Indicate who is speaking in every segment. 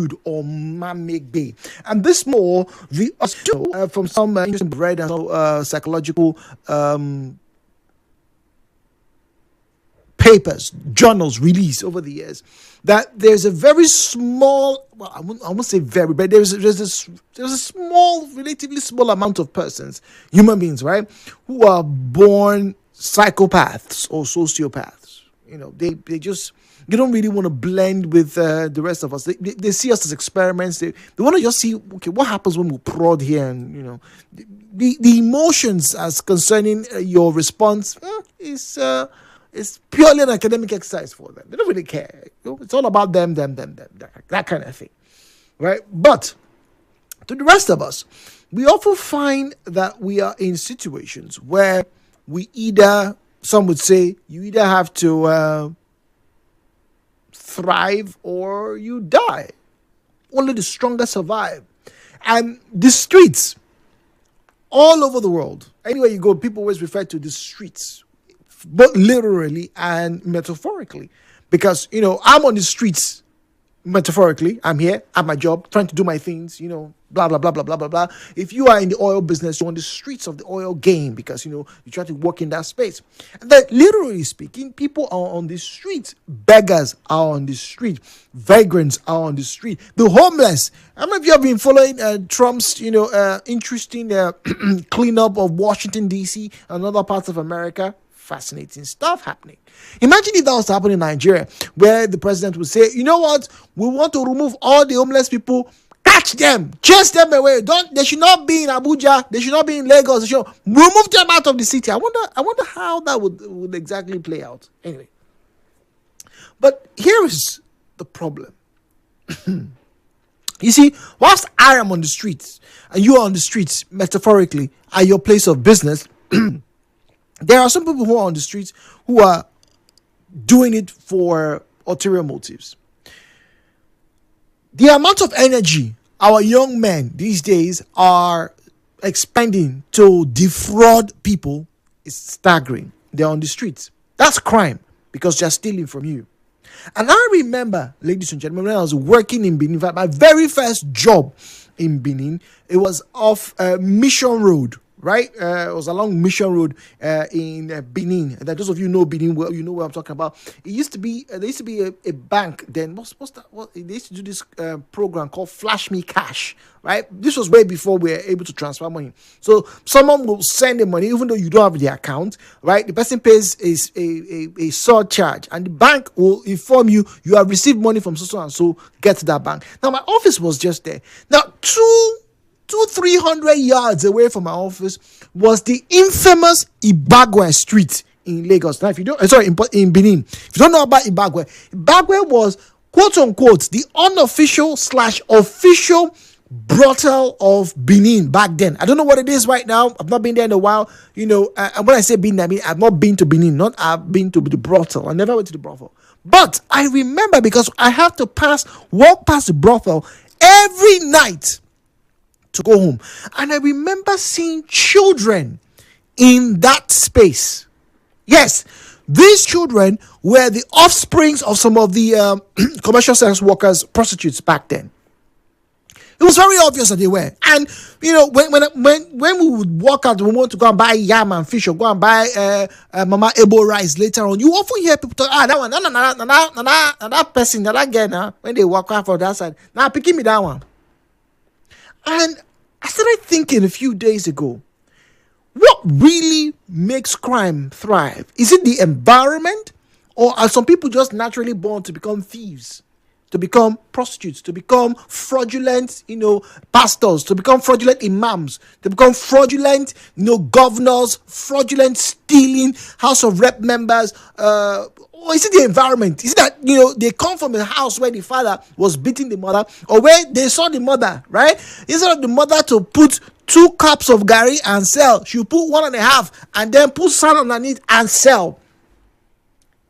Speaker 1: Jude or Omamegbe. And this more from some interesting bread and psychological papers, journals released over the years, that there's a very small, well, I won't say very, but there's a small, relatively small amount of persons, human beings, right, who are born psychopaths or sociopaths. They don't really want to blend with the rest of us. They see us as experiments. They want to just see, okay, what happens when we prod here, and the emotions as concerning your response is. It's purely an academic exercise for them. They don't really care. It's all about them, that kind of thing, right? But to the rest of us, we often find that we are in situations where we some would say, you either have to thrive or you die. Only the strongest survive. And the streets, all over the world, anywhere you go, people always refer to the streets, both literally and metaphorically, because I'm on the streets metaphorically. I'm here at my job trying to do my things, blah blah blah blah blah blah blah. If you are in the oil business, you're on the streets of the oil game because you try to work in that space. And then literally speaking, people are on the streets. Beggars are on the street. Vagrants are on the street. The homeless. How many of you have been following Trump's interesting cleanup of Washington DC and other parts of America? Fascinating stuff happening. Imagine if that was happening in Nigeria, where the president would say, you know what, we want to remove all the homeless people, catch them, chase them away. They should not be in Abuja, they should not be in Lagos, they should remove them out of the city. I wonder how that would exactly play out. Anyway. But here is the problem. You see, whilst I am on the streets and you are on the streets metaphorically at your place of business, there are some people who are on the streets who are doing it for ulterior motives. The amount of energy our young men these days are expending to defraud people is staggering. They're on the streets. That's crime because they're stealing from you. And I remember, ladies and gentlemen, when I was working in Benin, my very first job in Benin, it was off Mission Road. Right, it was along Mission Road in Benin. And those of you know Benin well, you know what I'm talking about. It used to be there used to be a bank then. What's that? They used to do this program called Flash Me Cash. Right, this was way before we were able to transfer money. So someone will send the money even though you don't have the account. Right, the person pays a surcharge, and the bank will inform you have received money from so and so. Get to that bank. Now my office was just there. Now 300 yards away from my office was the infamous Ibagwe Street in Lagos. Now, if you don't, in Benin. If you don't know about Ibagwe was quote unquote the unofficial / official brothel of Benin back then. I don't know what it is right now. I've not been there in a while. And when I say Benin, I mean I've not been to Benin. Not I've been to the brothel. I never went to the brothel. But I remember because I have to walk past the brothel every night to go home. And I remember seeing children in that space. Yes, these children were the offsprings of some of the commercial sex workers, prostitutes back then. It was very obvious that they were. And, when we would walk out, we want to go and buy yam and fish or go and buy Mama Ebo rice later on, you often hear people talk, that one, that person, that girl, when they walk out from that side, now picking me that one. And I started thinking a few days ago, what really makes crime thrive? Is it the environment, or are some people just naturally born to become thieves, to become prostitutes, to become fraudulent, pastors, to become fraudulent imams, to become fraudulent, governors, fraudulent stealing House of Rep members, or is it the environment? Is it that, they come from a house where the father was beating the mother, or where they saw the mother, right? Instead of the mother to put 2 cups of gari and sell, she'll put 1.5 and then put sand underneath and sell.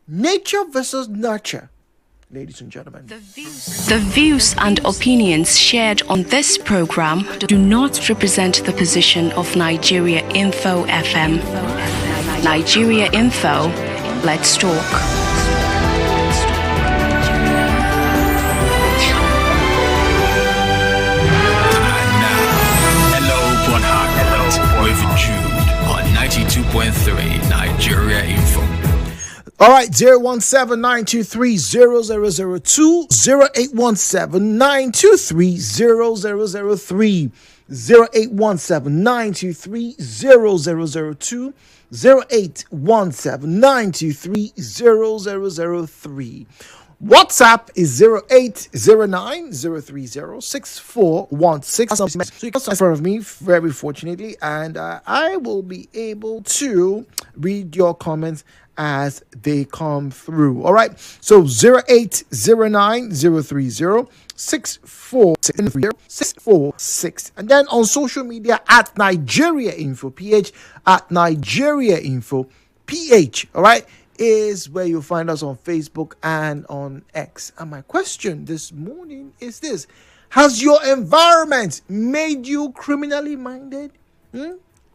Speaker 1: Nature versus nurture, ladies and gentlemen.
Speaker 2: The views and opinions shared on this program do not represent the position of Nigeria Info FM. Nigeria Info, let's talk.
Speaker 1: All right, 017-923-0002, 0817-923-0003, 0817-923-0002, 0817-923-0003. WhatsApp is 0809-030-6416. So you can in front of me, very fortunately, and I will be able to read your comments as they come through. All right, so 0809-030-646, and then on social media at Nigeria Info PH, at Nigeria Info PH. All right, is where you'll find us on Facebook and on X. And my question this morning is this: has your environment made you criminally minded?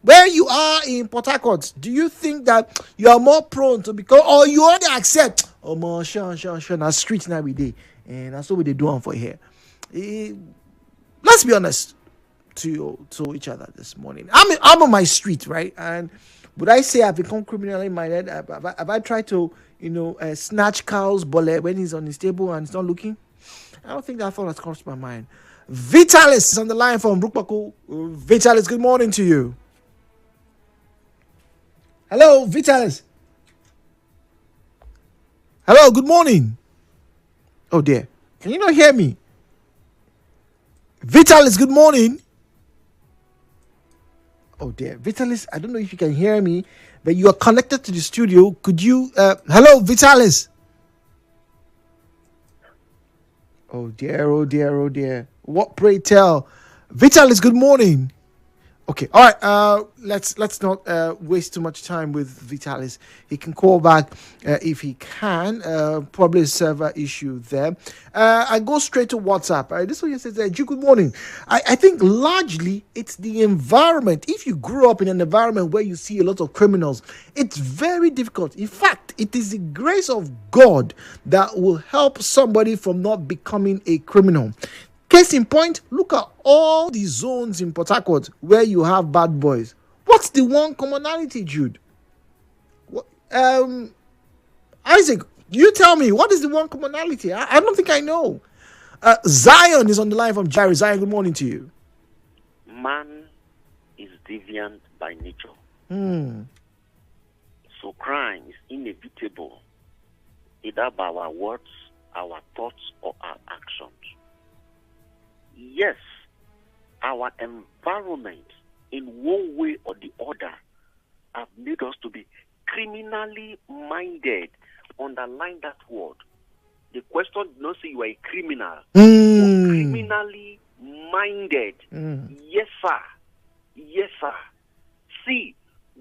Speaker 1: Where you are in Port Harcourt, do you think that you are more prone to become, or you already accept, oh man, sure, na street now we day, and that's what they do for here? Let's be honest to each other this morning. I'm on my street, right? And would I say I've become criminally minded? Have I tried to, snatch cows bole when he's on his table and he's not looking? I don't think that thought has crossed my mind. Vitalis is on the line from Rukpaku. Vitalis, good morning to you. Hello, Vitalis. Hello, good morning. Oh dear, can you not hear me? Vitalis, good morning. Oh dear, Vitalis, I don't know if you can hear me, but you are connected to the studio. Could you, hello, Vitalis? Oh dear, oh dear, oh dear. What, pray tell? Vitalis, good morning. Okay, all right. Let's not waste too much time with Vitalis. He can call back if he can. Probably a server issue there. I go straight to WhatsApp. This one says, Jude, good morning. I think largely it's the environment. If you grew up in an environment where you see a lot of criminals, it's very difficult. In fact, it is the grace of God that will help somebody from not becoming a criminal. Case in point, look at all the zones in Port Harcourt where you have bad boys. What's the one commonality, Jude? Isaac, you tell me, what is the one commonality? I don't think I know. Zion is on the line from Jerry. Zion, good morning to you.
Speaker 3: Man is deviant by nature. So crime is inevitable, either by our words, our thoughts, or our actions. Yes, our environment in one way or the other have made us to be criminally minded. Underline that word. The question did not say you are a criminal. You're criminally minded. Yes, sir. Yes, sir. See,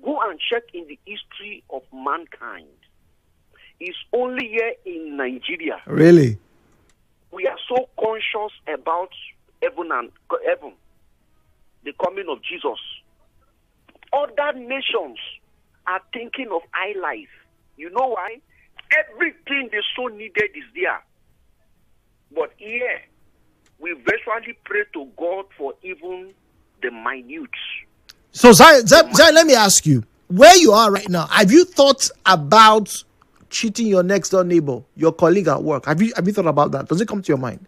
Speaker 3: go and check in the history of mankind. It's only here in Nigeria.
Speaker 1: Really?
Speaker 3: We are so conscious about heaven, the coming of Jesus. Other nations are thinking of high life. You know why? Everything they so needed is there. But here, we virtually pray to God for even the minute.
Speaker 1: So, Zion, let me ask you, where you are right now, have you thought about cheating your next door neighbor, your colleague at work? Have you thought about that? Does it come to your mind?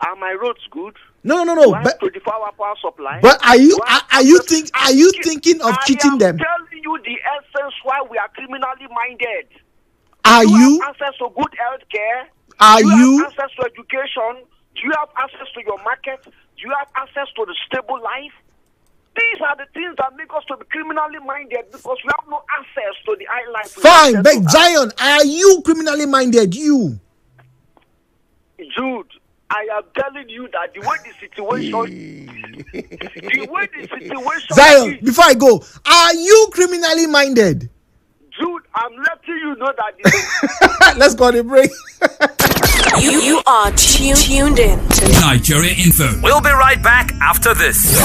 Speaker 3: Are my roads good?
Speaker 1: No.
Speaker 3: But 24-hour power supply.
Speaker 1: But are you thinking of cheating them?
Speaker 3: I am telling you the essence why we are criminally minded.
Speaker 1: Are
Speaker 3: Do
Speaker 1: you
Speaker 3: have access to good health care?
Speaker 1: Are
Speaker 3: Do
Speaker 1: you
Speaker 3: have access to education? Do you have access to your market? Do you have access to the stable life? These are the things that make us to be criminally minded because we have no access to the high life.
Speaker 1: Fine, but Zion, are you criminally minded? You,
Speaker 3: Jude, I am telling you that the way the situation,
Speaker 1: Zion,
Speaker 3: is,
Speaker 1: before I go, are you criminally minded?
Speaker 3: Jude, I'm letting you know that.
Speaker 1: Let's go on a break.
Speaker 4: You are tuned in to
Speaker 5: Nigeria Info. We'll be right back after this.